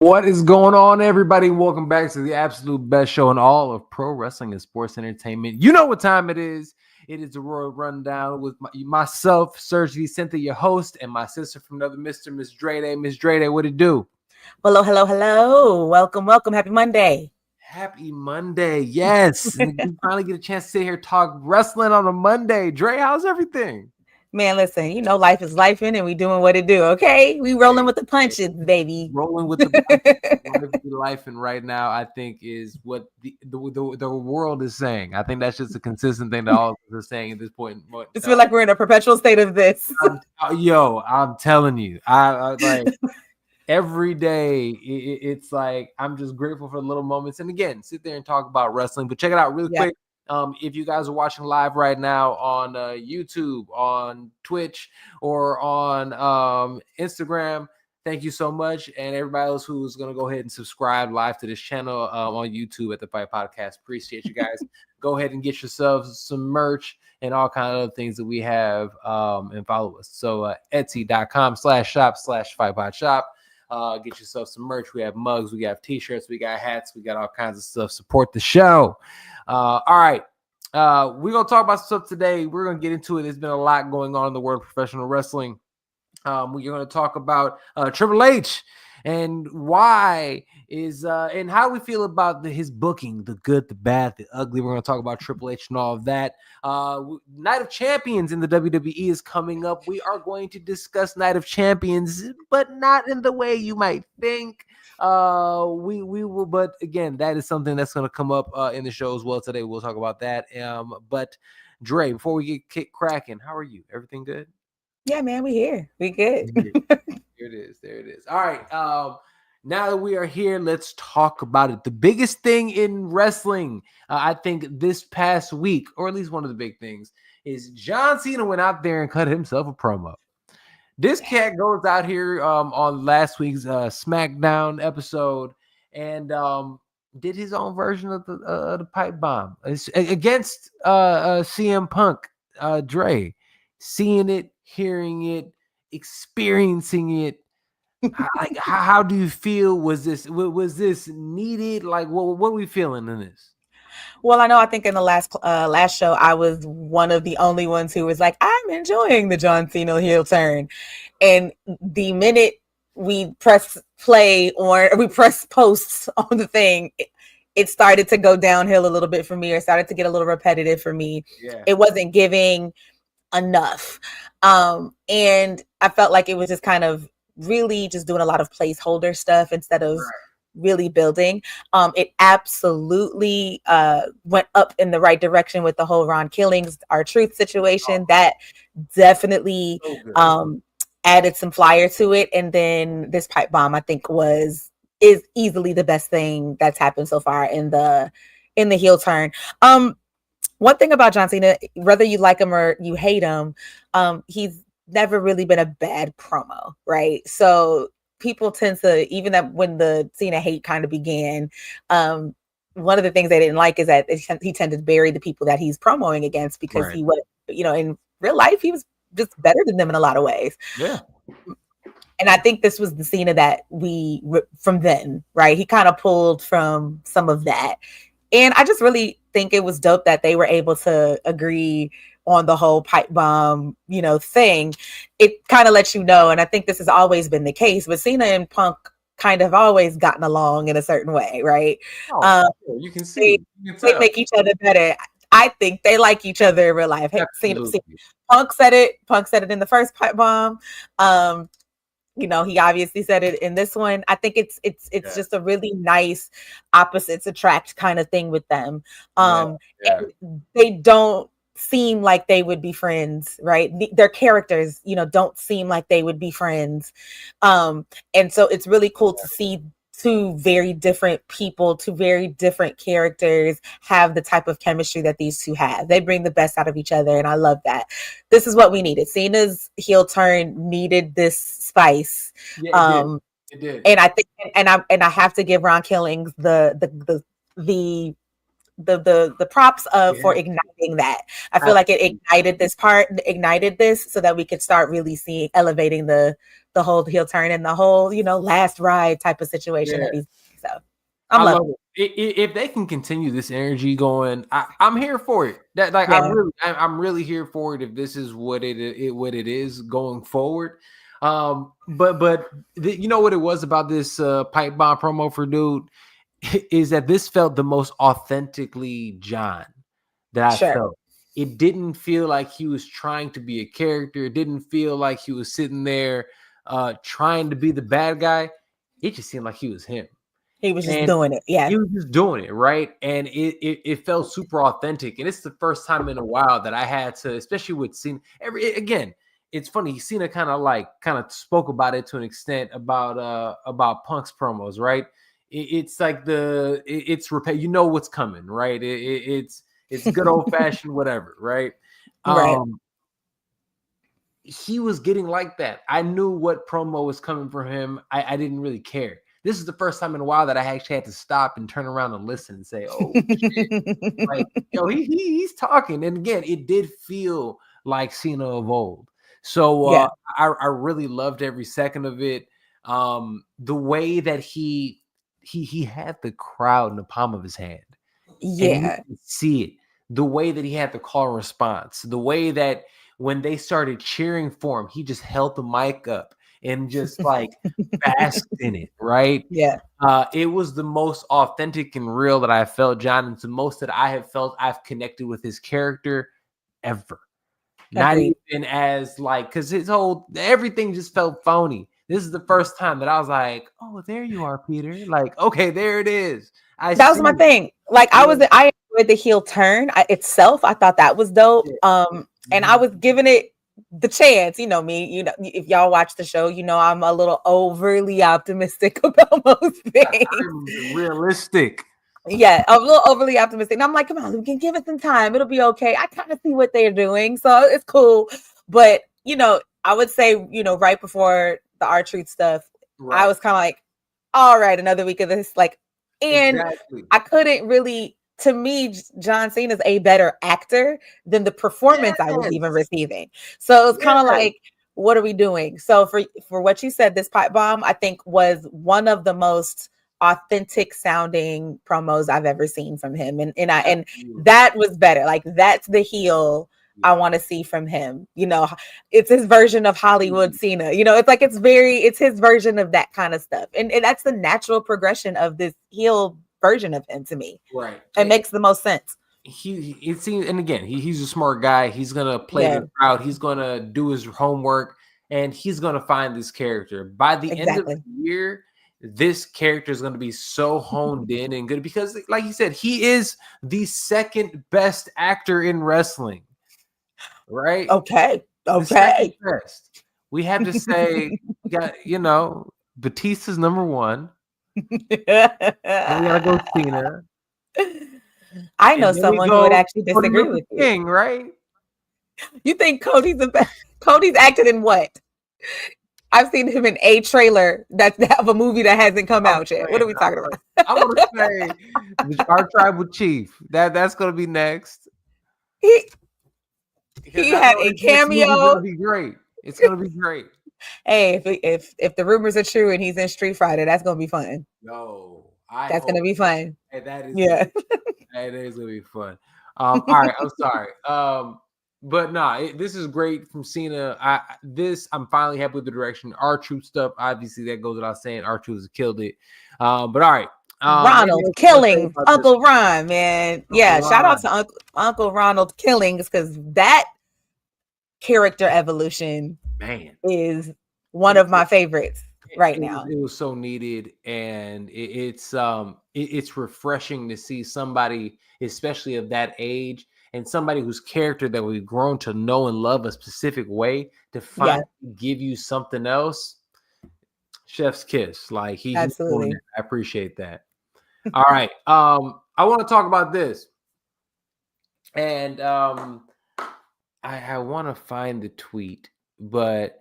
What is going on, everybody? Welcome back to the absolute best show in all of pro wrestling and sports entertainment. You know what time it is. It is the Royal Rundown with myself, SERG VICENTE, your host, and my sister from another Mr. Miss Drede. Miss Drede, what it do? Hello. Welcome. Happy Monday. Happy Monday. Yes. We finally get a chance to sit here and talk wrestling on a Monday. Dre, how's everything? Man, listen, life is lifing and we doing what it do, okay? We rolling with the punches, baby. Rolling with the punches. Life and right now, I think, is what the world is saying. I think that's just a consistent thing that all of us are saying at this point. Just feel like we're in a perpetual state of this. I'm telling you, I like every day. It's like I'm just grateful for the little moments. And again, sit there and talk about wrestling. But check it out really quick. If you guys are watching live right now on YouTube, on Twitch, or on Instagram, thank you so much. And everybody else who's going to go ahead and subscribe live to this channel on YouTube at the Fight Podcast. Appreciate you guys. Go ahead and get yourselves some merch and all kind of other things that we have and follow us. So Etsy.com/shop/FightPodShop. Get yourself some merch. We have mugs, we got t-shirts, we got hats, we got all kinds of stuff. Support the show. All right. We're going to talk about stuff today. We're going to get into it. There's been a lot going on in the world of professional wrestling. We're going to talk about Triple H and why is and how we feel about his booking, the good, the bad, the ugly. We're going to talk about Triple H and all of that. Night of Champions in the WWE is coming up. We are going to discuss Night of Champions, but not in the way you might think. We will, but again, that is something that's going to come up in the show as well today. We'll talk about that. But Dre, before we get kicked cracking, how are you? Everything good? Yeah, man, we here. We good. There it is. All right. Now that we are here, let's talk about it. The biggest thing in wrestling, I think this past week, or at least one of the big things, is John Cena went out there and cut himself a promo. This cat goes out here on last week's SmackDown episode and did his own version of the pipe bomb against CM Punk. Dre, seeing it, hearing it, experiencing it. Like, how do you feel? Was this needed? Like, what are we feeling in this? Well, I think in the last show, I was one of the only ones who was like, I'm enjoying the John Cena heel turn. And the minute we press play or we press posts on the thing, it started to go downhill a little bit for me, or started to get a little repetitive for me. Yeah. It wasn't giving enough. And I felt like it was just kind of really just doing a lot of placeholder stuff instead of really building. It absolutely went up in the right direction with the whole Ron Killings, R-Truth situation. That definitely added some flyer to it. And then this pipe bomb, I think, is easily the best thing that's happened so far in the heel turn. One thing about John Cena, whether you like him or you hate him, he's never really been a bad promo, right? So people tend to, even that when the Cena hate kind of began, one of the things they didn't like is that he tended to bury the people that he's promoting against because he was, in real life, he was just better than them in a lot of ways. Yeah. And I think this was the Cena that we, from then, right? He kind of pulled from some of that. And I just really think it was dope that they were able to agree on the whole pipe bomb, thing. It kind of lets you know, and I think this has always been the case, but Cena and Punk kind of always gotten along in a certain way, right? You can see. They make each other better. I think they like each other in real life. Cena, Punk said it in the first pipe bomb. He obviously said it in this one. I think it's just a really nice opposites attract kind of thing with them. And they don't seem like they would be friends, right? Their characters, don't seem like they would be friends. And so it's really cool to see two very different people, two very different characters have the type of chemistry that these two have. They bring the best out of each other, and I love that. This is what we needed. Cena's heel turn needed this spice. Yeah, it did. And I think, and I have to give Ron Killings the the props for igniting that. I feel like it ignited this so that we could start really elevating the whole heel turn and the whole, last ride type of situation that he's so I love it. If they can continue this energy going, I'm here for it. That I'm really here for it. If this is what it is going forward, but you know what it was about this pipe bomb promo for Dude is that this felt the most authentically John that I felt. It didn't feel like he was trying to be a character. It didn't feel like he was sitting there trying to be the bad guy. It just seemed like he was him. He was just doing it. Yeah. He was just doing it, right? And it felt super authentic. And it's the first time in a while that I had to, especially with Cena. Again, it's funny. Cena kind of spoke about it to an extent about Punk's promos, right? It's like it's you know what's coming, right? It's good old fashioned whatever, right? Right. He was getting like that. I knew what promo was coming from him. I didn't really care. This is the first time in a while that I actually had to stop and turn around and listen and say, "Oh, shit." Like, he's talking." And again, it did feel like Cena of old. So I really loved every second of it. The way that he had the crowd in the palm of his hand. Yeah, and you could see it. The way that he had the call and response. The way that when they started cheering for him, he just held the mic up and just like basked in it, right? Yeah. It was the most authentic and real that I felt, John. It's the most that I have felt I've connected with his character ever. Not even as because everything just felt phony. This is the first time that I was like, "Oh, there you are, Peter." Like, okay, there it is. That was my thing. Like, I enjoyed the heel turn itself. I thought that was dope. And I was giving it the chance. You know me. If y'all watch the show, I'm a little overly optimistic about most things. I'm realistic. Yeah, I'm a little overly optimistic. And I'm like, come on, we can give it some time. It'll be okay. I kind of see what they're doing, so it's cool. But I would say, right before the R-Truth stuff, I was kind of like, all right, another week of this, and I couldn't really. To me, John Cena is a better actor than the performance I was even receiving. So it was kind of like, what are we doing? So for what you said, this pipe bomb, I think was one of the most authentic sounding promos I've ever seen from him. And that was better. Like, that's the heel I want to see from him. It's his version of Hollywood Cena. It's like it's his version of that kind of stuff. And that's the natural progression of this heel version of him to me. Right. It makes the most sense. It seems, and again, he's a smart guy. He's gonna play the crowd. He's gonna do his homework, and he's gonna find this character. By the end of the year, this character is gonna be so honed in and good because, like you said, he is the second best actor in wrestling. Right? Okay. Best. We have to say, Batista's number one. And we gotta go Cena. I know someone who would actually disagree with you. King, right? You think Cody's the best? Cody's acted in what? I've seen him in a trailer of a movie that hasn't come out yet. What are we talking about? I want to say our tribal chief. That's gonna be next. He had a cameo. It's gonna be great. It's gonna be great. Hey, if the rumors are true and he's in Street Fighter, that's gonna be fun. That's gonna be fun. Hey, that is that is gonna be fun. All right, I'm sorry. But this is great from Cena. I'm finally happy with the direction. R-Truth stuff, obviously, that goes without saying. R-Truth has killed it. But all right. Ronald killing Uncle Ron, man. Yeah, shout out to Uncle Ronald Killings, because that character evolution, man, is one of my favorites right now. It was so needed, and it's refreshing to see somebody, especially of that age, and somebody whose character that we've grown to know and love a specific way, to finally give you something else. Chef's kiss. Like, absolutely. I appreciate that. All right. I want to talk about this. And I want to find the tweet, but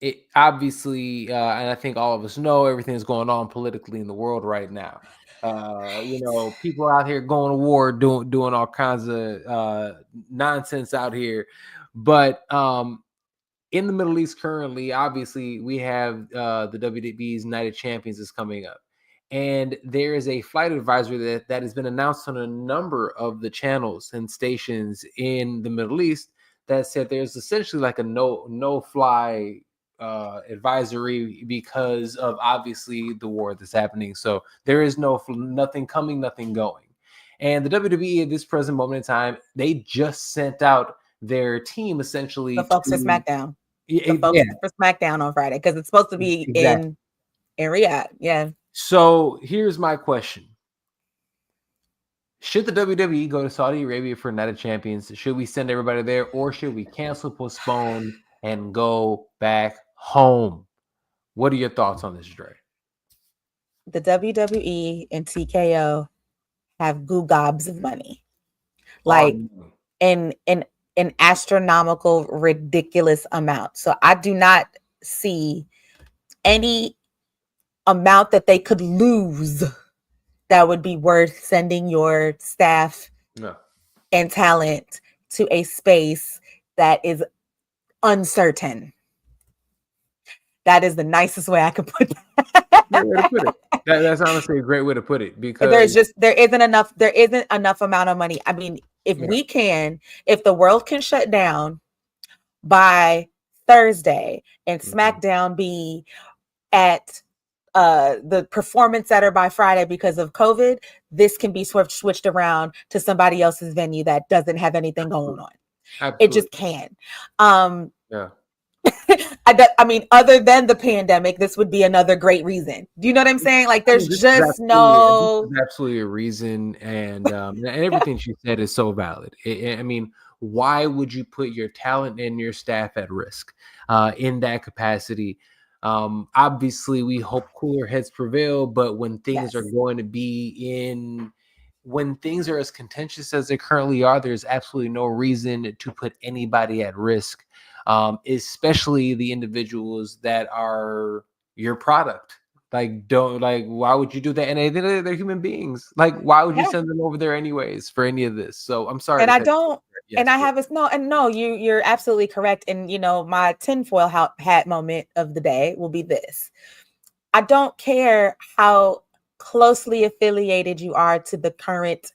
it obviously, and I think all of us know, everything's going on politically in the world right now. People out here going to war, doing all kinds of nonsense out here. But in the Middle East currently, obviously, we have the WWE's Night of Champions is coming up. And there is a flight advisory that has been announced on a number of the channels and stations in the Middle East that said there's essentially like a no fly advisory because of obviously the war that's happening. So there is nothing coming, nothing going. And the WWE at this present moment in time, they just sent out their team essentially. The folks for SmackDown. Yeah, for SmackDown on Friday because it's supposed to be in Riyadh. Yeah. So here's my question. Should the WWE go to Saudi Arabia for Night of Champions? Should we send everybody there, or should we cancel, postpone, and go back home? What are your thoughts on this, Dre? The WWE and TKO have gobs of money. Like in an astronomical, ridiculous amount. So I do not see any amount that they could lose that would be worth sending your staff and talent to a space that is uncertain. That is the nicest way I could put that. Great way to put it. That's honestly a great way to put it, because there isn't enough amount of money. I mean, if the world can shut down by Thursday and SmackDown be at the Performance Center by Friday because of COVID, this can be switched around to somebody else's venue that doesn't have anything going on. Absolutely. It just can. I mean, other than the pandemic, this would be another great reason. Do you know what I'm saying? Like, there's absolutely a reason, and everything she said is so valid. I mean, why would you put your talent and your staff at risk in that capacity? Obviously, we hope cooler heads prevail, but when things are going to be when things are as contentious as they currently are, there's absolutely no reason to put anybody at risk. Especially the individuals that are your product. Why would you do that? And they're human beings. Like, why would you send them over there anyways for any of this? So I'm sorry. And I don't. Yes, and I have you're absolutely correct. And my tinfoil hat moment of the day will be this. I don't care how closely affiliated you are to the current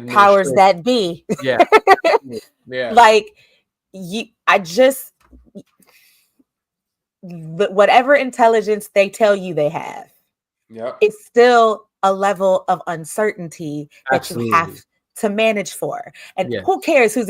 powers that be. Yeah. Like, whatever intelligence they tell you they have, it's still a level of uncertainty that you have to manage for. And who cares who's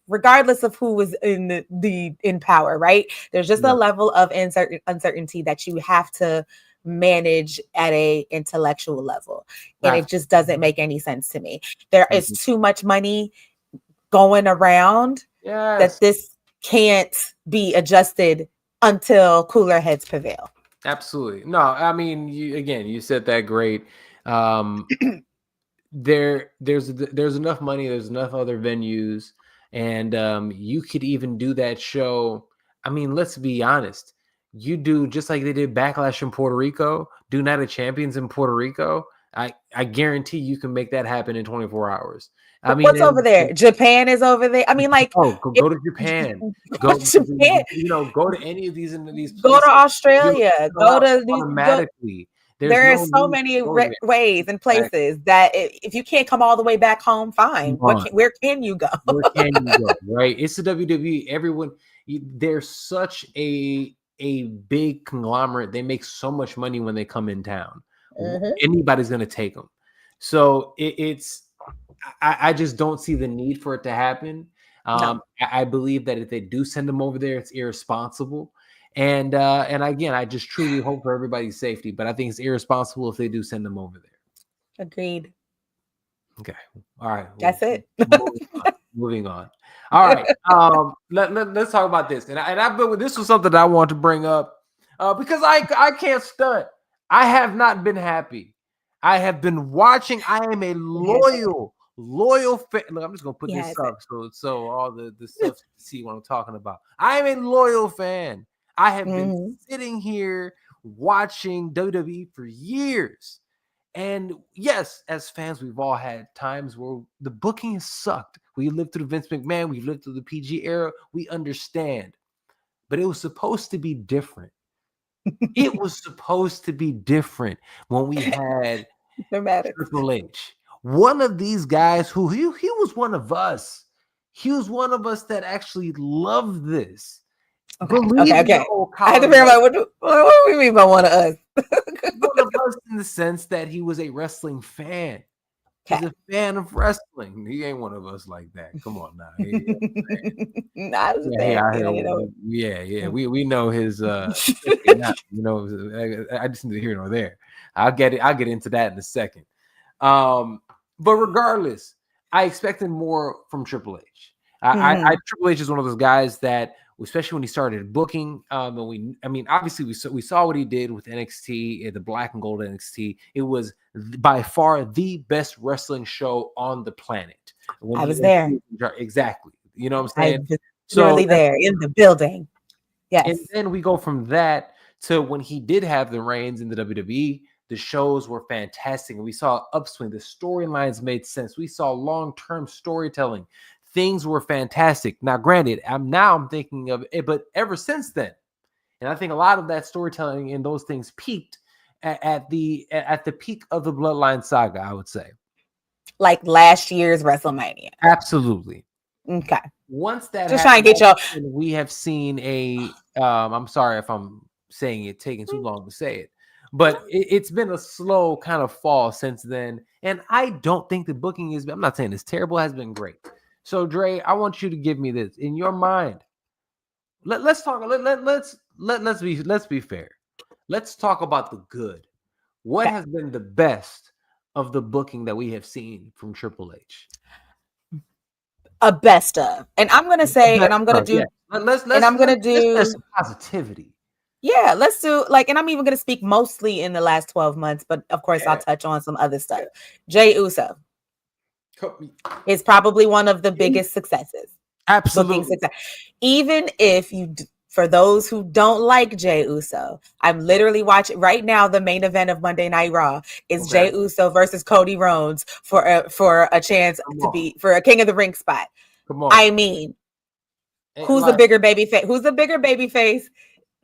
regardless of who is in power, right? There's just a level of uncertainty that you have to manage at a intellectual level. And it just doesn't make any sense to me. There is too much money going around that this can't be adjusted until cooler heads prevail. Absolutely. No, I mean, you said that great. There's enough money, there's enough other venues, and you could even do that show. I mean, let's be honest. You do just like they did Backlash in Puerto Rico, do Night of Champions in Puerto Rico. I guarantee you can make that happen in 24 hours. I mean, what's over there? Japan is over there. I mean, like, go to Japan. Go to Japan. Go to any of these places. Go to Australia. Go to automatically. There are so many ways and places that if you can't come all the way back home, fine. Where can you go? Where can you go? Right? It's the WWE. Everyone, they're such a big conglomerate. They make so much money when they come in town. Anybody's going to take them. So I just don't see the need for it to happen. I believe that if they do send them over there, it's irresponsible. And again, I just truly hope for everybody's safety, but I think it's irresponsible if they do send them over there. Agreed. Okay. All right. That's it. Moving on. All right. Let's talk about this. And this was something that I want to bring up because I can't stunt. I have not been happy. I have been watching. I am a loyal fan. Look, I'm just gonna put this up so all the stuff to see what I'm talking about. I am a loyal fan. I have been sitting here watching WWE for years, And yes, as fans, we've all had times where the booking has sucked. We lived through the Vince McMahon, we've lived through the PG era. We understand, but it was supposed to be different. It was supposed to be different when we had Triple H. One of these guys who he was one of us. He was one of us that actually loved this. Okay. I had to figure out what do we mean by one of us? One of us in the sense that he was a wrestling fan. He's a fan of wrestling. He ain't one of us like that. Come on now. Yeah. We know his I just need to hear it over there. I'll get into that in a second. But regardless, I expected more from Triple H. Triple H is one of those guys that, especially when he started booking, obviously we saw what he did with NXT, the Black and Gold NXT. It was by far the best wrestling show on the planet. I was there. Exactly. You know what I'm saying? I was really there in the building. Yes. And then we go from that to when he did have the reins in the WWE. The shows were fantastic, and we saw upswing. The storylines made sense. We saw long-term storytelling. Things were fantastic. Now, granted, I'm thinking of it, but ever since then, and I think a lot of that storytelling and those things peaked at the peak of the Bloodline saga, I would say. Like last year's WrestleMania. Absolutely. Okay. Once that just trying to get y'all. We have seen a. I'm sorry if I'm saying it taking too long to say it, but it's been a slow kind of fall since then. And I don't think the booking is. I'm not saying it's terrible. It has been great. So Dre, I want you to give me this in your mind. Let's talk. Let's be fair. Let's talk about the good. What has been the best of the booking that we have seen from Triple H? A best of, and I'm gonna say, and I'm gonna do. Yeah. Let's do some positivity. Yeah, let's do and I'm even gonna speak mostly in the last 12 months, but of course I'll touch on some other stuff. Jey Uso is probably one of the biggest successes. Absolutely. Success. Even if for those who don't like Jey Uso, I'm literally watching right now. The main event of Monday Night Raw is Jey Uso versus Cody Rhodes for a chance for a King of the Ring spot. Come on. I mean, who's a bigger baby face? Who's a bigger baby face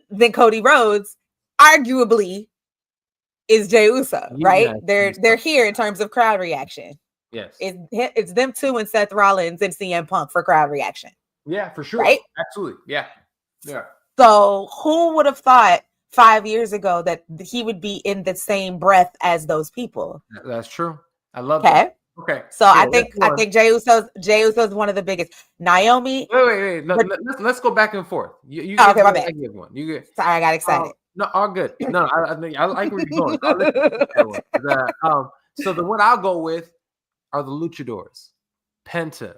than Cody Rhodes? Arguably, is Jey Uso, right? They're here in terms of crowd reaction. Yes, it's them two and Seth Rollins and CM Punk for crowd reaction. Yeah, for sure. Right? Absolutely. Yeah. So who would have thought 5 years ago that he would be in the same breath as those people? That's true. I love that. Okay. So I think Jey Uso is one of the biggest. Naomi. Wait. Let's go back and forth. You okay, my bad. I give one. You get. Sorry, I got excited. No, all good. No, I like where you're going. So the one I'll go with are the Luchadors, Penta,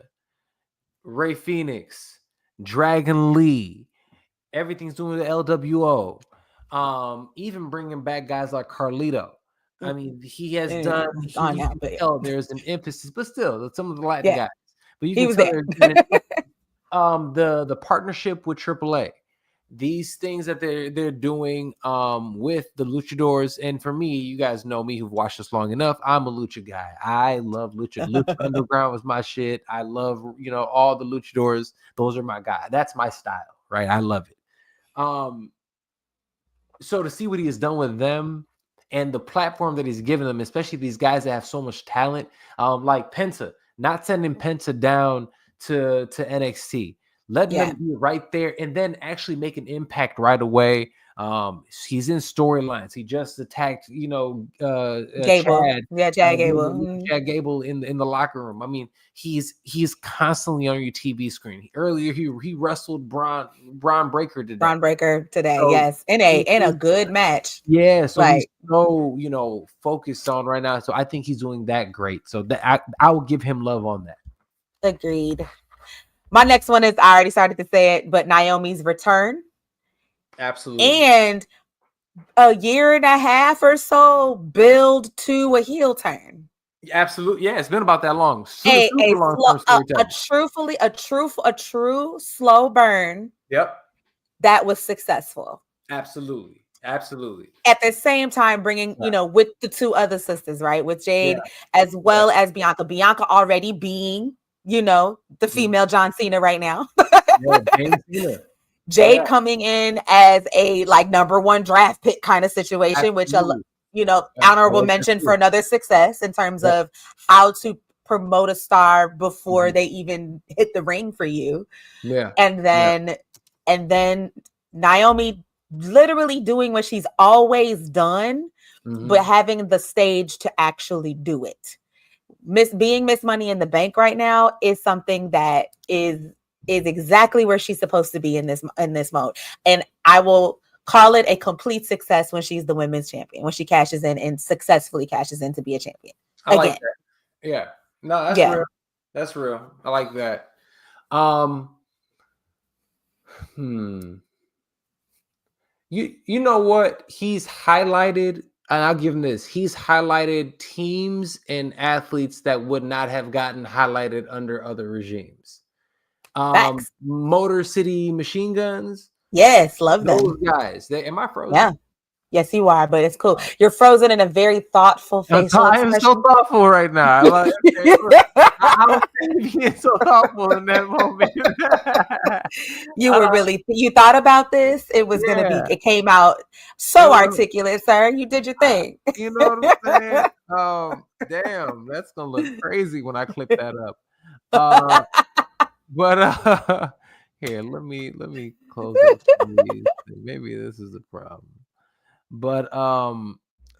Rey Fenix, Dragon Lee. Everything's doing the LWO. Even bringing back guys like Carlito. I mean, he has done. There's an emphasis, but still, some of the Latin guys. But you can tell the partnership with AAA. These things that they're doing with the Luchadors, and for me, you guys know me who've watched this long enough. I'm a Lucha guy. I love Lucha. Lucha Underground was my shit. I love all the Luchadors. Those are my guy. That's my style, right? I love it. So to see what he has done with them and the platform that he's given them, especially these guys that have so much talent, like Penta, not sending Penta down to NXT. Let them be right there and then actually make an impact right away. He's in storylines. He just attacked, Gable. Chad Gable. Chad Gable in the locker room. I mean, he's constantly on your TV screen. Earlier, he wrestled Braun Breaker today. So yes, in a good match. Yeah, so he's so focused on right now. So I think he's doing that great. So that I will give him love on that. Agreed. My next one is, I already started to say it, but Naomi's return. Absolutely. And a year and a half or so build to a heel turn. Absolutely. Yeah, it's been about that long. A true slow burn. Yep. That was successful. Absolutely. Absolutely. At the same time, bringing, with the two other sisters, right? With Jade as well as Bianca. Bianca already being, the female John Cena right now. James Cena. Jade coming in as a like number one draft pick kind of situation, Absolutely. which honorable mention for another success in terms of how to promote a star before they even hit the ring for you. Yeah. And then Naomi literally doing what she's always done, but having the stage to actually do it. Being Miss Money in the Bank right now is something that is exactly where she's supposed to be in this mode. And I will call it a complete success when she's the women's champion, when she cashes in and successfully cashes in to be a champion. I like that. Yeah. No, that's real. That's real. I like that. You know what? He's highlighted, and I'll give him this. He's highlighted teams and athletes that would not have gotten highlighted under other regimes. Motor City Machine Guns. Yes, love them. Those guys. Am I frozen? Yeah. Yes, you are, but it's cool. You're frozen in a very thoughtful facial I am so thoughtful right now. I was being so thoughtful in that moment. You were you thought about this? It was going to be, it came out so articulate, sir. You did your thing. You know what I'm saying? Damn, that's going to look crazy when I clip that up. But here, let me close it. Maybe this is the problem. But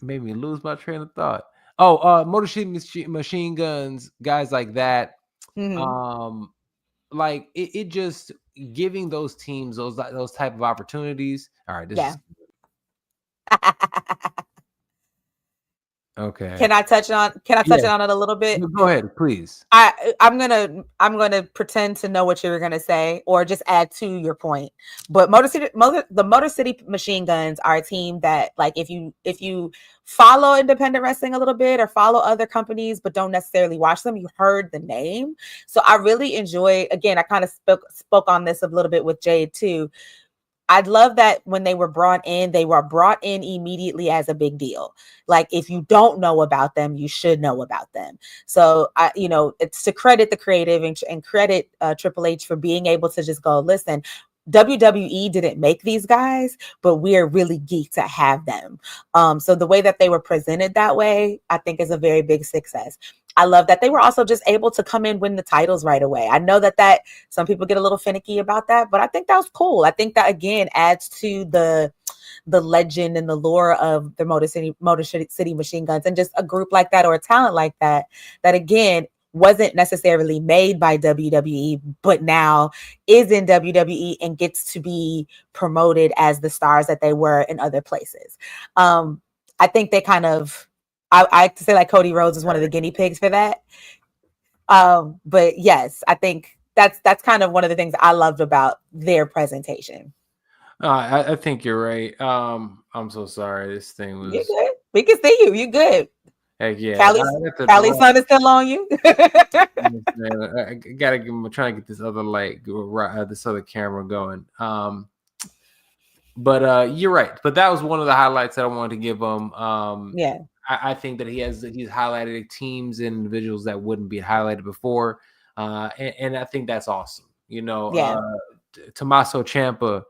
made me lose my train of thought. Motor City Machine Guns, guys like that. Like it just giving those teams those type of opportunities. All right, this is okay. Can I touch on it a little bit? Go ahead, please. I'm gonna pretend to know what you were gonna say, or just add to your point. But the Motor City Machine Guns are a team that, like, if you follow independent wrestling a little bit or follow other companies but don't necessarily watch them, you heard the name. So I really enjoy. Again, I kind of spoke on this a little bit with Jade too. I love that when they were brought in immediately as a big deal. Like, if you don't know about them, you should know about them. So it's to credit the creative and credit Triple H for being able to just go, listen, WWE didn't make these guys, but we are really geeked to have them. So the way that they were presented that way, I think is a very big success. I love that they were also just able to come in, win the titles right away. I know that some people get a little finicky about that, but I think that was cool. I think that, again, adds to the legend and the lore of the Motor City Machine Guns, and just a group like that or a talent like that again wasn't necessarily made by WWE, but now is in WWE and gets to be promoted as the stars that they were in other places. I think they kind of, I like to say, like, Cody Rhodes is one of the guinea pigs for that. But yes, I think that's kind of one of the things I loved about their presentation. I think you're right. I'm so sorry. This thing was. You're good. We can see you. You're good. Heck yeah. Callie's son is still on you. I gotta trying to get this other light, this other camera going. But you're right. But that was one of the highlights that I wanted to give him. I think that he's highlighted teams and individuals that wouldn't be highlighted before, and I think that's awesome. Tommaso Ciampa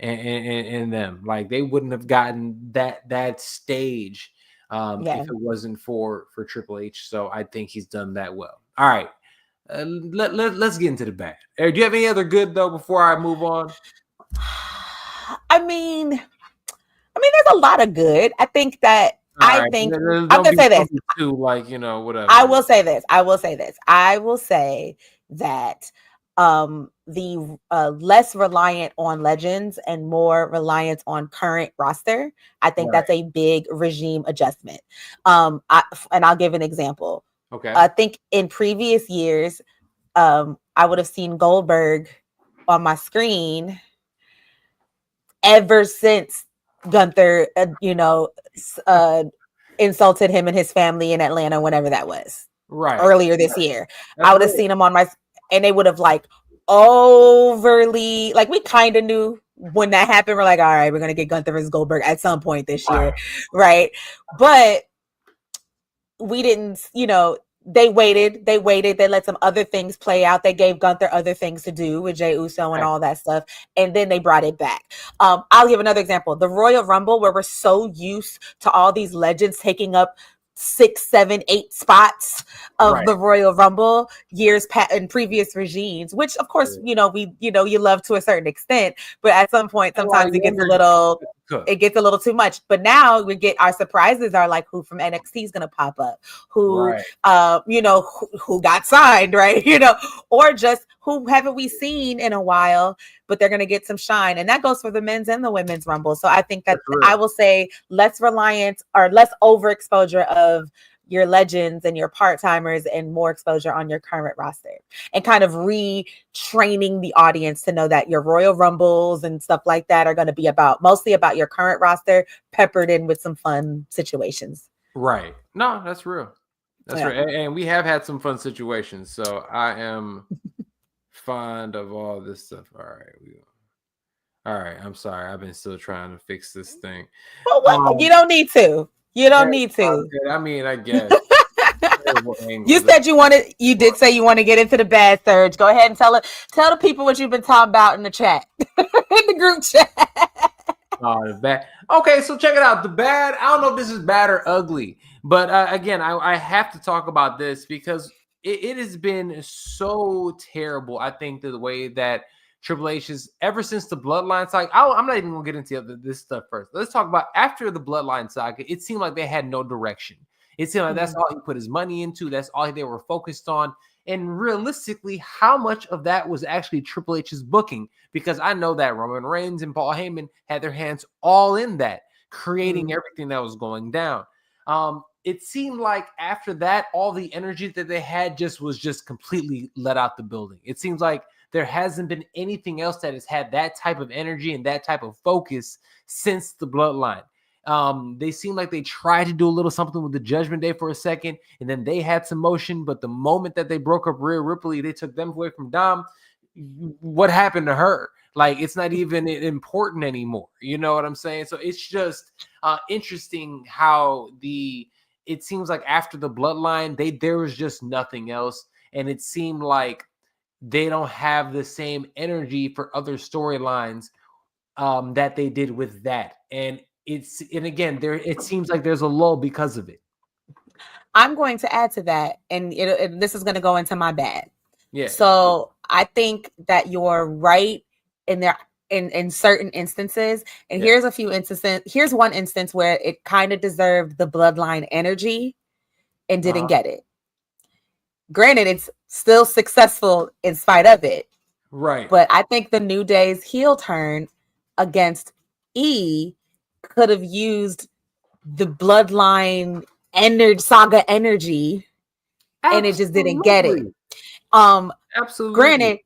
and them, like, they wouldn't have gotten that stage if it wasn't for Triple H. So I think he's done that well. All right, let's get into the bad. Do you have any other good though before I move on? I mean, there's a lot of good. I think that. I'm gonna say this. Whatever. I will say this. I will say that the less reliant on legends and more reliant on current roster, I think that's a big regime adjustment. And I'll give an example. Okay. I think in previous years, I would have seen Goldberg on my screen ever since Gunther, insulted him and his family in Atlanta, whenever that was. Right. Earlier this year. I would have seen him on and they would have, like, overly, like, we kind of knew when that happened, we're like, all right, we're gonna get Gunther versus Goldberg at some point this year, right? But we didn't, they waited, they let some other things play out. They gave Gunther other things to do with Jey Uso and all that stuff. And then they brought it back. I'll give another example. The Royal Rumble, where we're so used to all these legends taking up 6, 7, 8 spots of the Royal Rumble years in previous regimes, which of course, you love to a certain extent, but at some point, sometimes it gets a little too much. But now we get our surprises are like who from NXT is going to pop up, who got signed, right? Or just who haven't we seen in a while, but they're going to get some shine. And that goes for the men's and the women's Rumble. So I think that I will say less reliant or less overexposure of your legends and your part-timers and more exposure on your current roster, and kind of retraining the audience to know that your Royal Rumbles and stuff like that are going to be mostly about your current roster, peppered in with some fun situations. Right. No, that's real. That's right. And we have had some fun situations. So I am fond of all this stuff. All right. I'm sorry. I've been still trying to fix this thing. Well, you don't need to. You don't need to. I mean, I guess. You said you did say you want to get into the bad, Serge. Go ahead and tell the people what you've been talking about in the chat, in the group chat. Oh, the bad. Okay, so check it out. The bad, I don't know if this is bad or ugly, but again, I have to talk about this because it has been so terrible. I think the way that Triple H is ever since the Bloodline saga. I'm not even gonna get into this stuff first. Let's talk about after the Bloodline saga. It seemed like they had no direction. It seemed like that's all he put his money into. That's all they were focused on. And realistically, how much of that was actually Triple H's booking? Because I know that Roman Reigns and Paul Heyman had their hands all in that, creating everything that was going down. It seemed like after that, all the energy that they had was completely let out the building. It seems like there hasn't been anything else that has had that type of energy and that type of focus since the Bloodline. They seem like they tried to do a little something with the Judgment Day for a second, and then they had some motion. But the moment that they broke up Rhea Ripley, they took them away from Dom. What happened to her? Like, it's not even important anymore. You know what I'm saying? So it's just interesting how it seems like after the Bloodline, there was just nothing else. And it seemed like they don't have the same energy for other storylines that they did with that. And again, it seems like there's a lull because of it. I'm going to add to that, and this is going to go into my bad. Yeah. So I think that you're right in certain instances, and here's a few instances. Here's one instance where it kind of deserved the Bloodline energy and didn't get it. Granted, it's still successful in spite of it. Right. But I think the New Day's heel turn against E could have used the Bloodline saga energy. Absolutely. And it just didn't get it. Absolutely. Granted,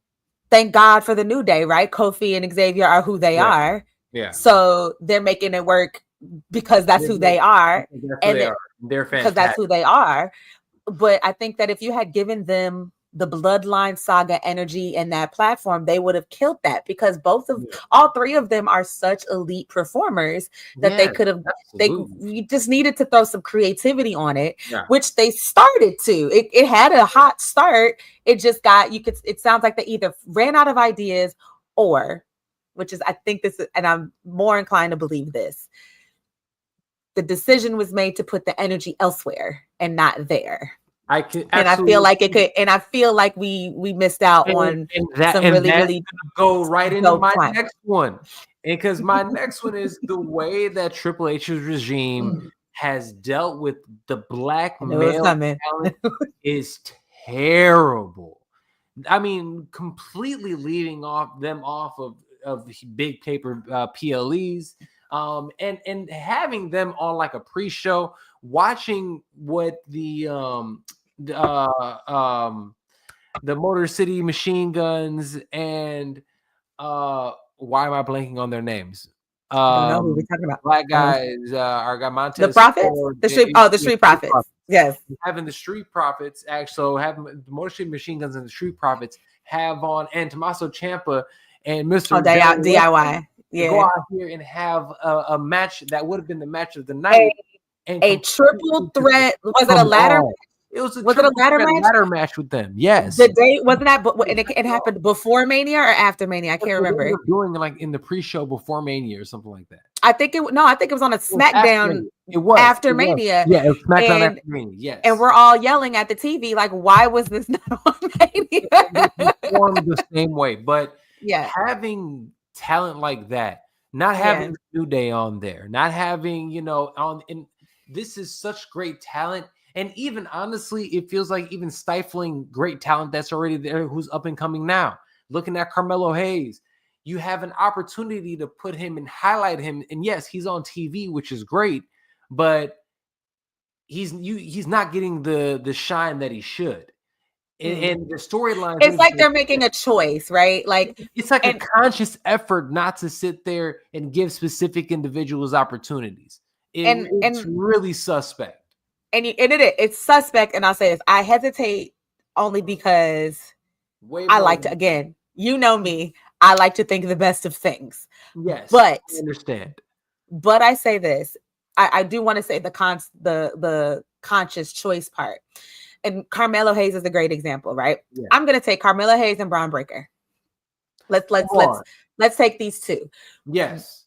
thank God for the New Day, right? Kofi and Xavier are who they are. Yeah. So they're making it work because that's who they are. They're fantastic. Because that's who they are. But I think that if you had given them the Bloodline saga energy and that platform, they would have killed that, because all three of them are such elite performers that they could have. You just needed to throw some creativity on it, which they started to. It had a hot start. It just it sounds like they either ran out of ideas or, and I'm more inclined to believe this, the decision was made to put the energy elsewhere and not there. I feel like it could, and I feel like we missed out on some really go right into my next one, and because my next one is the way that Triple H's regime has dealt with the black male talent is terrible. I mean, completely leaving them off of big paper PLEs. And having them on like a pre-show, watching what the Motor City Machine Guns and why am I blanking on their names? I don't know who we're talking about. Black guys, our guy Montez. The Prophets? The Street Profits. Yes. Having the Street Profits, actually having the Motor City Machine Guns and the Street Profits have on, and Tommaso Ciampa and Mr. DIY. go out here and have a match that would have been the match of the night. A triple threat. Was it a ladder? It was a ladder match with them. Yes. The day wasn't that, but it happened before Mania or after Mania. I can't remember. They were doing like in the pre-show before Mania or something like that. I think it was on a SmackDown. It was after Mania. Yeah, it was SmackDown after Mania. Yes. And we're all yelling at the TV like, why was this not on Mania? They performed the same way, but having talent like that, not having New Day on there, not having this is such great talent. And even honestly, it feels like even stifling great talent that's already there, who's up and coming now. Looking at Carmelo Hayes, you have an opportunity to put him and highlight him. And yes, he's on TV, which is great, but he's not getting the shine that he should. And the storyline, it's like they're making a choice, right? Like it's like a conscious effort not to sit there and give specific individuals opportunities. It's really suspect. It's suspect, and I'll say this: I hesitate only because I like to. Again, you know me; I like to think the best of things. Yes, but I understand. But I say this: I do want to say the conscious choice part, and Carmelo Hayes is a great example, right? Yeah. I'm going to take Carmelo Hayes and Braun Breaker. Let's take these two. Yes,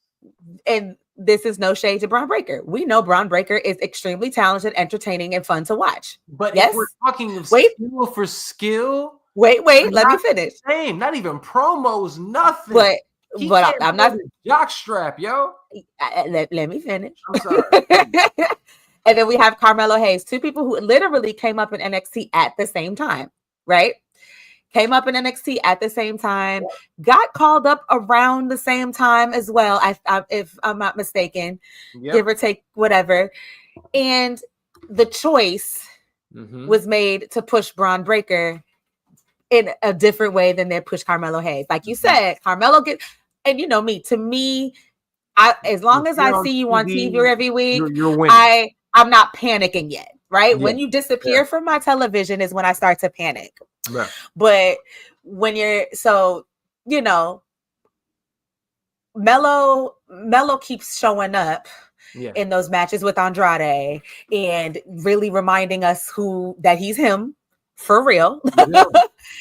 and this is no shade to Braun Breaker. We know Braun Breaker is extremely talented, entertaining, and fun to watch. But if we're talking of skill for skill, let me finish. Same, not even promos, nothing. But I'm not jockstrap, yo. Let me finish. I'm sorry. And then we have Carmelo Hayes, two people who literally came up in NXT at the same time, right? Came up in NXT at the same time, got called up around the same time as well, if I'm not mistaken, give or take, whatever. And the choice was made to push Braun Breaker in a different way than they pushed Carmelo Hayes. Like you said, Carmelo and you know me, to me, as long as I see you on TV every week, you're winning. I'm not panicking yet, right? When you disappear from my television is when I start to panic. Yeah. But when Melo keeps showing up in those matches with Andrade and really reminding us that he's him for real.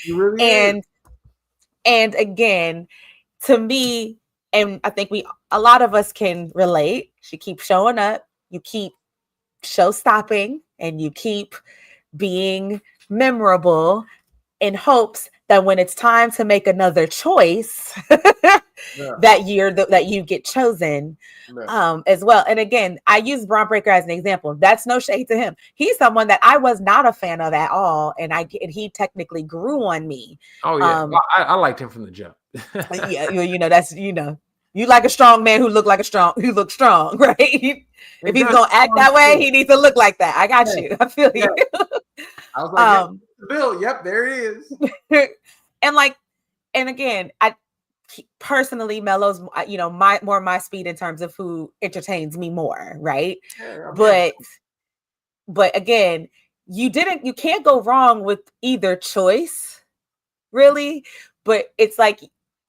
He really is. And again, to me, and I think a lot of us can relate. She keeps showing up, you keep show stopping, and you keep being memorable in hopes that when it's time to make another choice that year that you get chosen as well. And again, I use Braun Breaker as an example. That's no shade to him. He's someone that I was not a fan of at all. And he technically grew on me. Oh yeah. I liked him from the jump. That's, you like a strong man who looks strong, right? If he's going to act that way, he needs to look like that. I got you. I feel you. I was like, Bill, yep, there he is. and again, I personally, Melo's, my speed in terms of who entertains me more, right? Yeah, but again, you can't go wrong with either choice, really. But it's like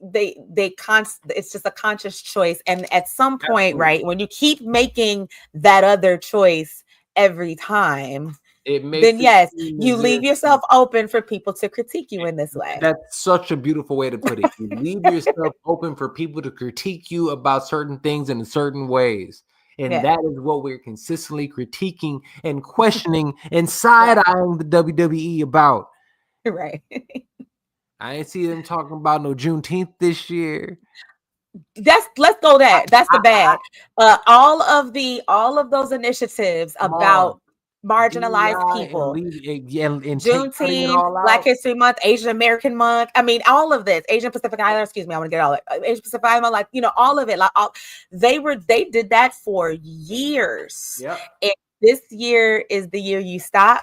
it's just a conscious choice, and at some point, right, when you keep making that other choice every time, then yes, you leave yourself open for people to critique you in this way. That's such a beautiful way to put it. You leave yourself open for people to critique you about certain things in certain ways. And that is what we're consistently critiquing and questioning and side-eyeing the WWE about. Right. I ain't see them talking about no Juneteenth this year. That's the bad. All of those initiatives about marginalized people, Juneteenth, Black History Month, Asian American Month. I mean, all of this, Asian Pacific Islander. Excuse me, I want to get all it. Asian Pacific Islander, all of it. They did that for years. Yeah. And this year is the year you stop.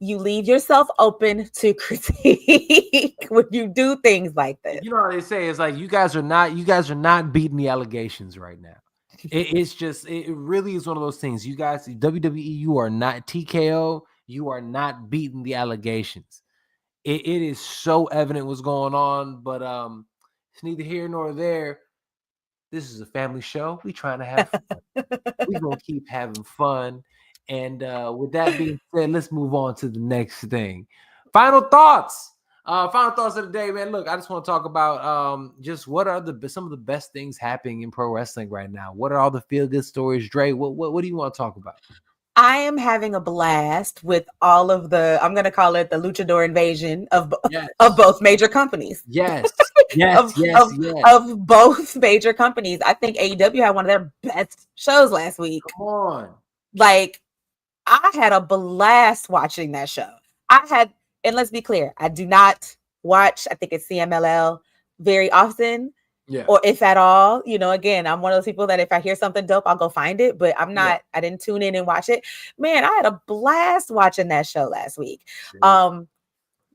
You leave yourself open to critique when you do things like this. You know what they say is like you guys are not beating the allegations right now. It really is one of those things. You guys, WWE, you are not TKO. You are not beating the allegations. It is so evident what's going on, but it's neither here nor there. This is a family show. We trying to have fun. We're going to keep having fun. And with that being said, let's move on to the next thing. Final thoughts. Final thoughts of the day, man. Look, I just want to talk about just what are some of the best things happening in pro wrestling right now. What are all the feel good stories, Dre? What do you want to talk about? I am having a blast with all of the, I'm going to call it the luchador invasion of both major companies. Yes. Of both major companies. I think AEW had one of their best shows last week. Come on. Like, I had a blast watching that show. And let's be clear, I do not watch, I think it's CMLL very often. Yeah. Or if at all, again, I'm one of those people that if I hear something dope, I'll go find it, but I didn't tune in and watch it. Man, I had a blast watching that show last week. Sure.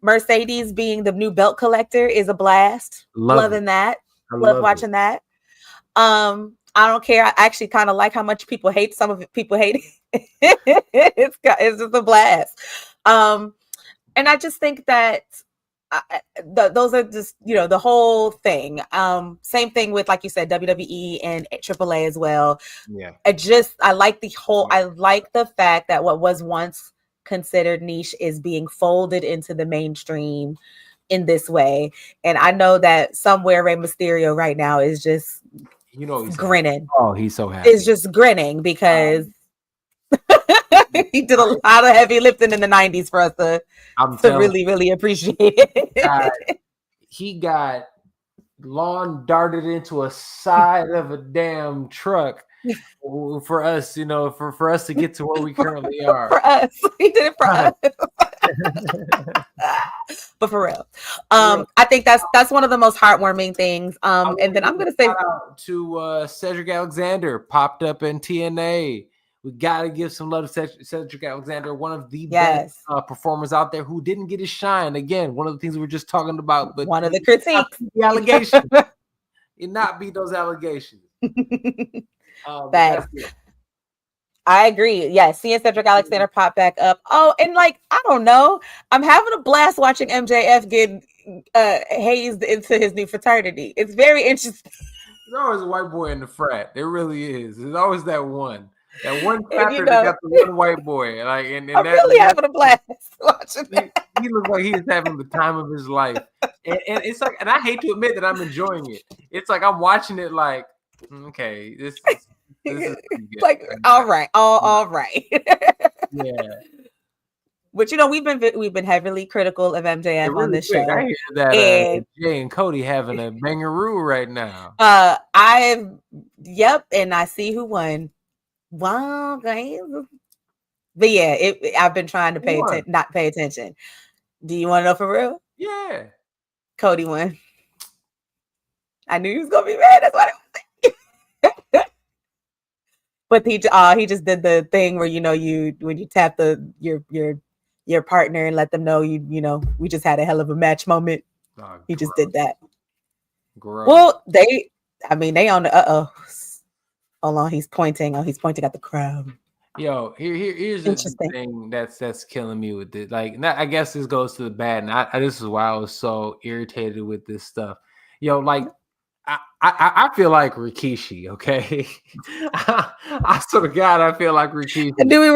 Mercedes being the new belt collector is a blast. Loving that. Love watching that. I don't care. I actually kind of like how much people hate some of it. People hate it. It's just a blast. And I just think that those are just, the whole thing. Same thing with, like you said, WWE and AAA as well. Yeah. I like the fact that what was once considered niche is being folded into the mainstream in this way. And I know that somewhere Rey Mysterio right now is just he's grinning. Oh, he's so happy. Is just grinning because he did a lot of heavy lifting in the 90s for us to really, really appreciate it. He got lawn darted into a side of a damn truck for us, for us to get to where we currently are. For us. He did it for us. But for real. I think that's one of the most heartwarming things. And then I'm going to say out to Cedric Alexander, popped up in TNA. We got to give some love to Cedric Alexander, one of the best performers out there who didn't get his shine. Again, one of the things we were just talking about. But one of the critiques. The allegations. He not beat those allegations. I agree. Yeah, seeing Cedric Alexander pop back up. Oh, and I don't know. I'm having a blast watching MJF get hazed into his new fraternity. It's very interesting. There's always a white boy in the frat. There really is. There's always that one. That one chapter that got the one white boy, and I'm really having a blast watching that. He looks like he's having the time of his life, and it's like, and I hate to admit that I'm enjoying it. It's like I'm watching it like, okay, this is pretty good. Like, all right. Yeah. But we've been heavily critical of MJF really on this show. I hear that Jay and Cody having a bangaroo right now. And I see who won. Wow, guys. But yeah, I've been trying to not pay attention. Do you want to know for real? Yeah. Cody won. I knew he was gonna be mad. That's what I was. But he just did the thing where when you tap your partner and let them know we just had a hell of a match moment. Oh, he just did that. Gross. Well, they on the hold on, he's pointing. Oh, he's pointing at the crowd. Yo, here's the thing that's killing me with it. Like, I guess this goes to the bad, and this is why I was so irritated with this stuff. Yo, like, I feel like Rikishi. Okay, I sort of God, I feel like Rikishi. I knew we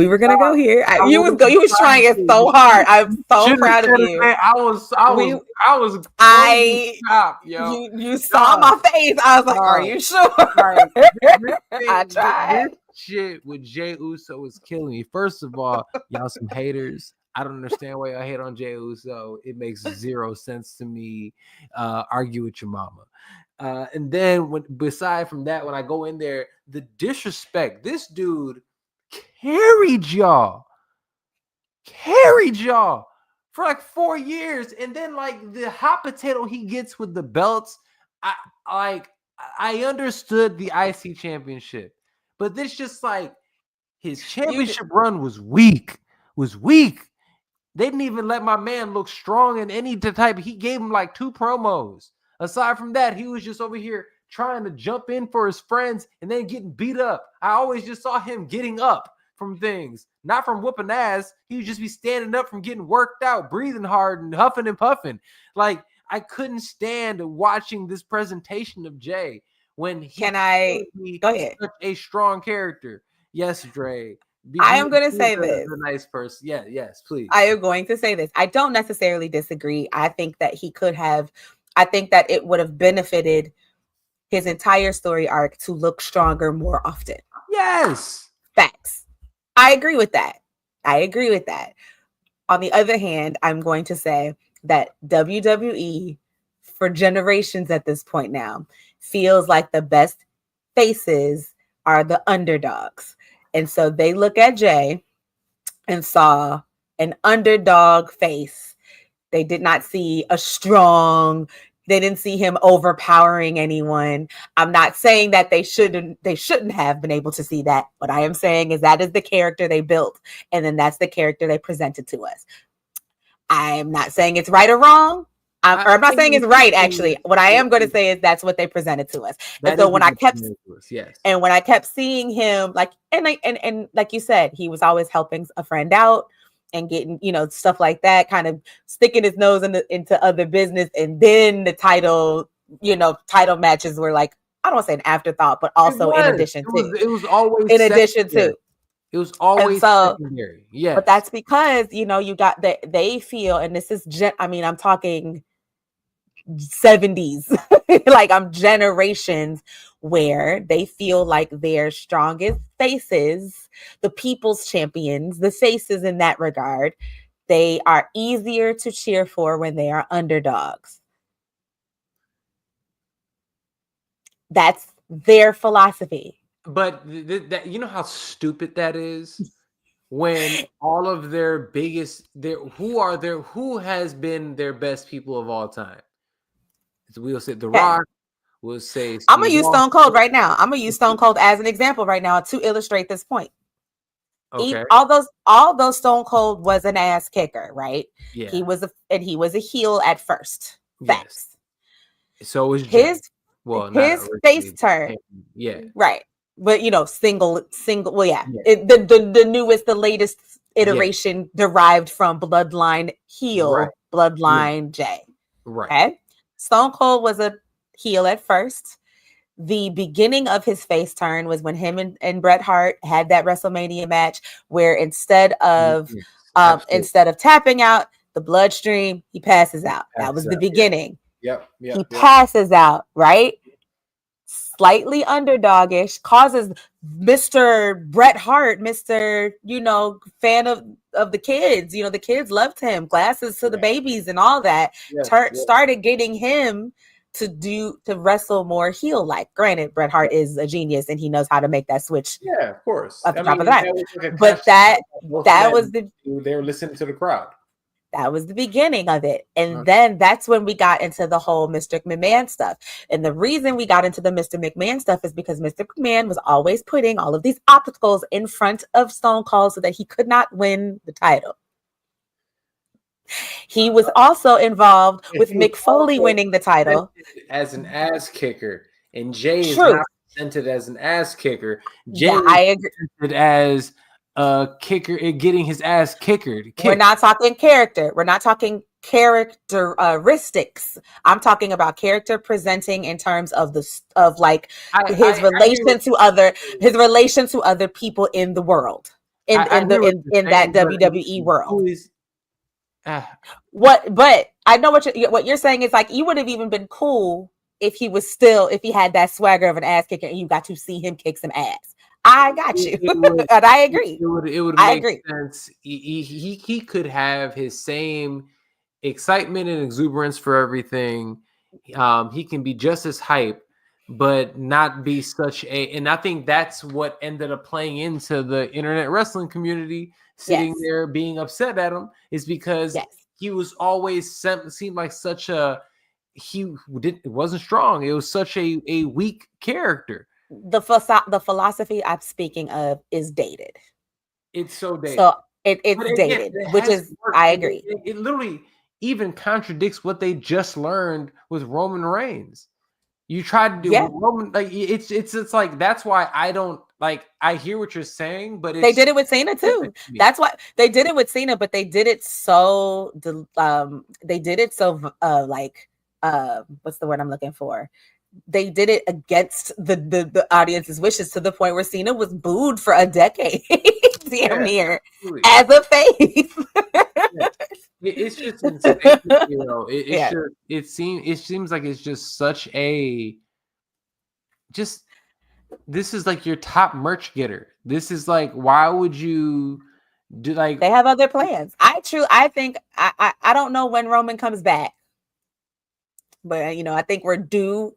were gonna go here. You was trying it so hard. I'm so proud of you. I was top, yo. You saw my face. I was like, are you sure? I tried. This shit with Jey Uso is killing me. First of all, y'all some haters. I don't understand why y'all hate on Jey Uso. It makes zero sense to me. Argue with your mama. And then beside from that, when I go in there, the disrespect. This dude carried y'all for like 4 years, and then like the hot potato he gets with the belts. I understood the IC championship, but this just like his championship run was weak. They didn't even let my man look strong in any type. He gave him like 2 promos. Aside from that, he was just over here trying to jump in for his friends and then getting beat up. I always just saw him getting up from things, not from whooping ass. He would just be standing up from getting worked out, breathing hard and huffing and puffing. Like, I couldn't stand watching this presentation of Jay. when he Can I be go ahead? such a strong character. Yes, Dre. I am going to Be say this. the nice person. Yeah, yes, please. I am going to say this. I don't necessarily disagree. I think that he could have, I think that it would have benefited his entire story arc to look stronger more often. Yes. Facts. I agree with that. I agree with that. On the other hand, I'm going to say that WWE, for generations at this point now, feels like the best faces are the underdogs. And so they look at Jay and saw an underdog face. They did not see a strong, they didn't see him overpowering anyone. I'm not saying that they shouldn't have been able to see that. What I am saying is that is the character they built, and then that's the character they presented to us. I'm not saying it's right or wrong. I'm not saying it's right, actually. What I am going to say is that's what they presented to us. And so when I kept, yes, and when I kept seeing him, like, and like you said, he was always helping a friend out and getting, stuff like that, kind of sticking his nose into other business. And then the title matches were like, I don't want to say an afterthought, but also in addition to. It was always in addition to. It was always secondary. Yes. But that's because, you got that they feel, and this is, I'm talking 70s, like I'm generations where they feel like their strongest faces, the people's champions, the faces in that regard, they are easier to cheer for when they are underdogs. That's their philosophy. But that, you know how stupid that is? When all of their biggest, who has been their best people of all time? We'll say The Rock. We'll say I'm gonna use Stone Cold right now. I'm gonna use Stone Cold as an example right now to illustrate this point. Okay. Although Stone Cold was an ass kicker, right? Yeah. He was a heel at first. Facts. Yes. So was his face turn. Yeah. Right. But single. Well, yeah. The newest, the latest iteration derived from Bloodline heel, right. Bloodline J. Right. Okay. Stone Cold was a heel at first. The beginning of his face turn was when him and Bret Hart had that WrestleMania match where instead of tapping out the bloodstream, he passes out. That was the beginning. Yep. He passes out, right? Slightly underdogish, causes Mr. Bret Hart, Mr. fan of the kids. The kids loved him. Glasses to the babies and all that. Started getting him to wrestle more heel like. Granted, Bret Hart is a genius and he knows how to make that switch. Yeah, of course. At the top of that. But that was they were listening to the crowd. That was the beginning of it. And then that's when we got into the whole Mr. McMahon stuff. And the reason we got into the Mr. McMahon stuff is because Mr. McMahon was always putting all of these obstacles in front of Stone Cold so that he could not win the title. He was also involved with Mick Foley winning the title. As an ass kicker. And Jay is not presented as an ass kicker. Jay is presented as kicker, getting his ass kicked. We're not talking character. We're not talking characteristics. I'm talking about character presenting in terms of his relation to other people in the world, in that WWE world. But I know what you're saying is like you would have even been cool if he had that swagger of an ass kicker and you got to see him kick some ass. I got you. And I agree. It would make sense. He could have his same excitement and exuberance for everything. He can be just as hype, but not be such a. And I think that's what ended up playing into the internet wrestling community sitting there being upset at him is because he was always seemed like such a. It wasn't strong. It was such a weak character. The philosophy I'm speaking of is dated. It's so dated. So it's dated, which is I agree. It literally even contradicts what they just learned with Roman Reigns. You tried to do Roman, like it's like that's why I don't like. I hear what you're saying, but they did it with Cena too. That's why they did it with Cena, but they did it so what's the word I'm looking for? they did it against the audience's wishes, to the point where Cena was booed for a decade, damn near, as a face. It's just insane, you know. It seems like it's just such a this is like your top merch getter. This is like, why would you do, like, they have other plans. I think I don't know when Roman comes back, but you know, I think we're due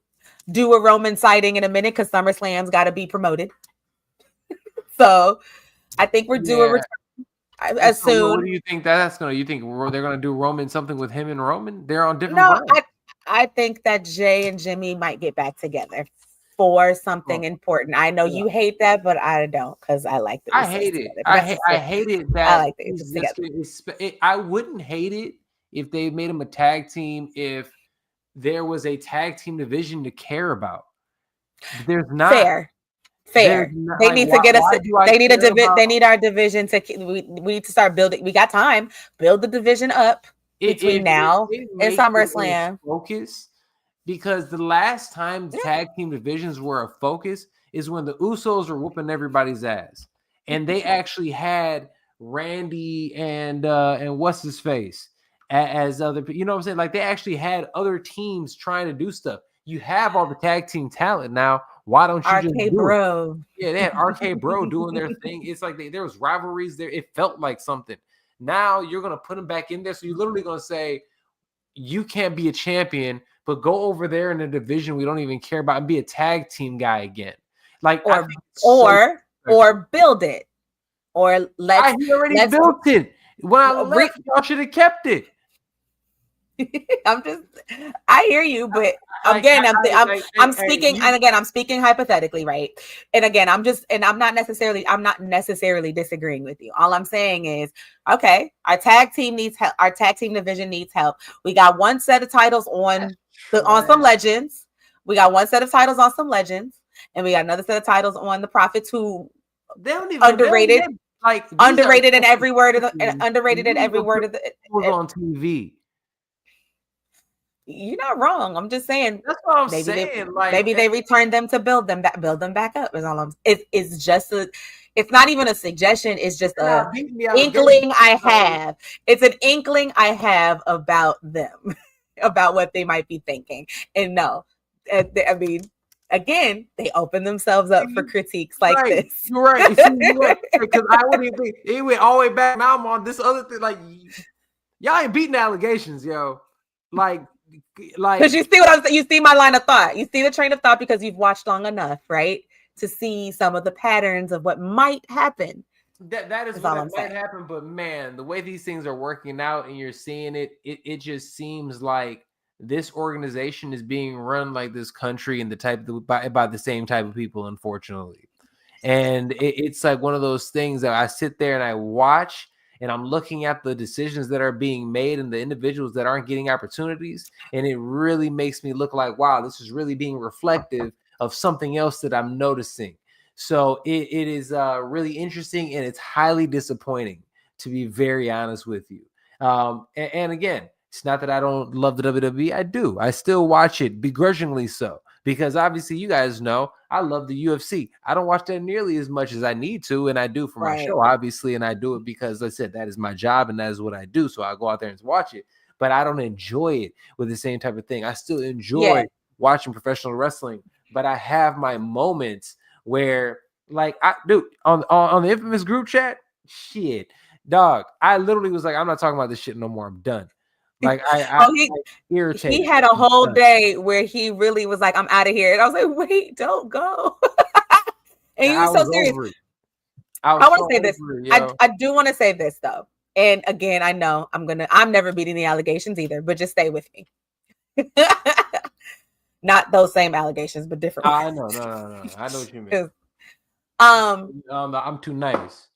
a Roman sighting in a minute, because SummerSlam's got to be promoted. So I think we're due a return. As soon. What do you think that's gonna? You think they're gonna do Roman something with him and Roman? They're on different. No, I think that Jay and Jimmy might get back together for something important. I know you hate that, but I don't, because I like the. I hate it. I hate it that I like the. I wouldn't hate it if they made them a tag team, if there was a tag team division to care about. There's not. Fair. They need to get us. They need they need our division to. We need to start building. We got time. Build the division up between now and SummerSlam. Focus, because the last time tag team divisions were a focus is when the Usos were whooping everybody's ass, and they actually had Randy and what's his face as other. You know what I'm saying? Like, they actually had other teams trying to do stuff. You have all the tag team talent now. Why don't you just do Bro? It? Yeah, they had RK Bro doing their thing. It's like there was rivalries there. It felt like something. Now you're going to put them back in there. So you're literally going to say, you can't be a champion, but go over there in a division we don't even care about and be a tag team guy again. Like, or build it. Or he already built it. When I left, y'all should have kept it. I hear you, but again, I'm speaking, and again, I'm speaking hypothetically, right? And again, I'm not necessarily disagreeing with you. All I'm saying is, okay, our tag team needs help. Our tag team division needs help. We got one set of titles on some legends. We got one set of titles on some legends, and we got another set of titles on the Prophets, who underrated. Underrated in every word of the underrated in every word of the on TV. You're not wrong. I'm just saying. That's what I'm saying. Maybe they returned them to build them back up. Is all I'm. It's just it's not even a suggestion. It's just a inkling I have. It's an inkling I have about them, about what they might be thinking. And no, I mean, again, they open themselves up for critiques like this. You're right. Because I wouldn't even think it went all the way back. Now I'm on this other thing. Like, y'all ain't beating allegations, yo. Like, because you see what you see my line of thought. You see the train of thought, because you've watched long enough, right, to see some of the patterns of what might happen. That is what might happen. But man, the way these things are working out and you're seeing it, it just seems like this organization is being run like this country and by the same type of people, unfortunately. And it's like one of those things that I sit there and I watch, and I'm looking at the decisions that are being made and the individuals that aren't getting opportunities. And it really makes me look like, wow, this is really being reflective of something else that I'm noticing. So it is really interesting, and it's highly disappointing, to be very honest with you. And again, it's not that I don't love the WWE. I do. I still watch it, begrudgingly so, because obviously you guys know I love the UFC. I don't watch that nearly as much as I need to, and I do for my show, obviously, and I do it because, like I said, that is my job and that is what I do. So I go out there and watch it, but I don't enjoy it with the same type of thing. I still enjoy watching professional wrestling, but I have my moments where, like, on the infamous group chat, shit, dog, I literally was like, I'm not talking about this shit no more. I'm done. Like, irritated. He had a whole day where he really was like, I'm out of here. And I was like, wait, don't go. And he was so serious. I want to say this. I do want to say this, though. And again, I know I'm never beating the allegations either, but just stay with me. Not those same allegations, but different ones. I know. No. I know what you mean. I'm too nice.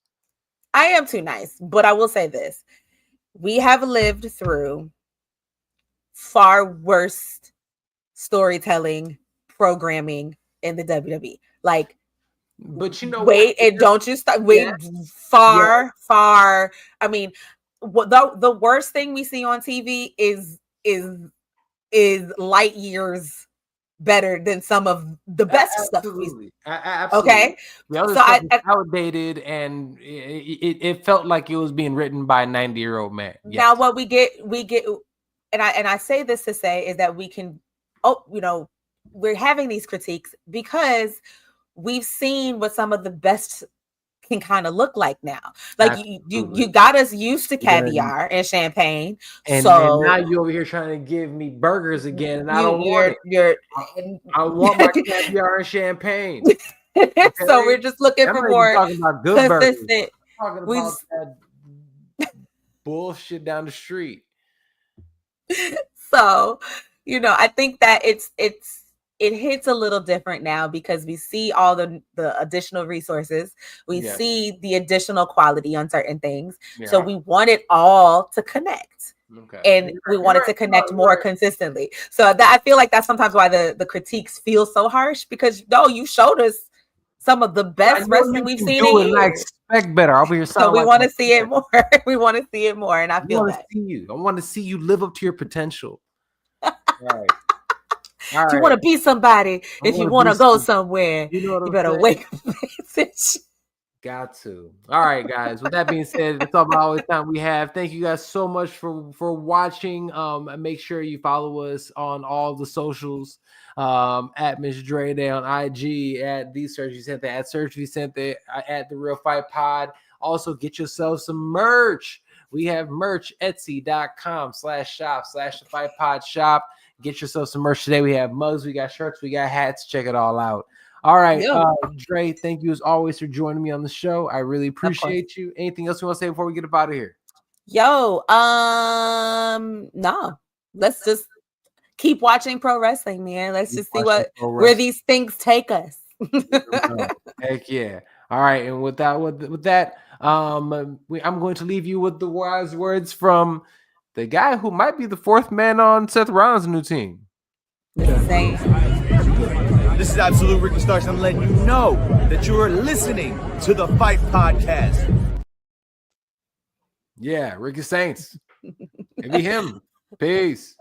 I am too nice, but I will say this. We have lived through far worse storytelling, programming in the WWE. Like, but you know, and don't you start far. I mean, the worst thing we see on TV is light years better than some of the best stuff. Absolutely. Absolutely. Okay. The other So stuff is outdated, and it felt like it was being written by a 90-year-old man. Yes. Now what we get, and I say this to say is that we can, we're having these critiques because we've seen what some of the best can kind of look like now. Like you got us used to caviar and champagne, and now you over here trying to give me burgers again, and I don't want it. I want my caviar and champagne. Okay? So we're just looking for more talking about good consistent. Burgers. Talking about that bullshit down the street. So, I think that it hits a little different now because we see all the additional resources. We see the additional quality on certain things. Yeah. So we want it all to connect. Okay. And we want it to connect more consistently. So I feel like that's sometimes why the critiques feel so harsh, because you showed us some of the best wrestling we've seen in years. I expect better. I'll be here. So we want to see it more. We want to see it more, and I feel that. I want to see you live up to your potential. Right. All right. You want to be somebody. If you want to go somewhere, you better wake up. Got to. All right, guys. With that being said, that's all the time we have. Thank you guys so much for watching. Make sure you follow us on all the socials. At Miss Dre Day on IG, at the SERG VICENTE, at SERG VICENTE, at the Real Fight Pod. Also, get yourself some merch. We have merch, Etsy.com/shop/the Fight Pod shop. Get yourself some merch today. We have mugs, we got shirts, we got hats. Check it all out. All right, Dre, thank you as always for joining me on the show. I really appreciate you. Anything else you want to say before we get up out of here? No. Let's just keep watching pro wrestling, man. Let's just see where these things take us. Heck yeah. All right, and with that, I'm going to leave you with the wise words from the guy who might be the fourth man on Seth Rollins' new team. This is Absolute Ricky Starks. I'm letting you know that you are listening to the Fight Podcast. Yeah, Ricky Saints. Maybe him. Peace.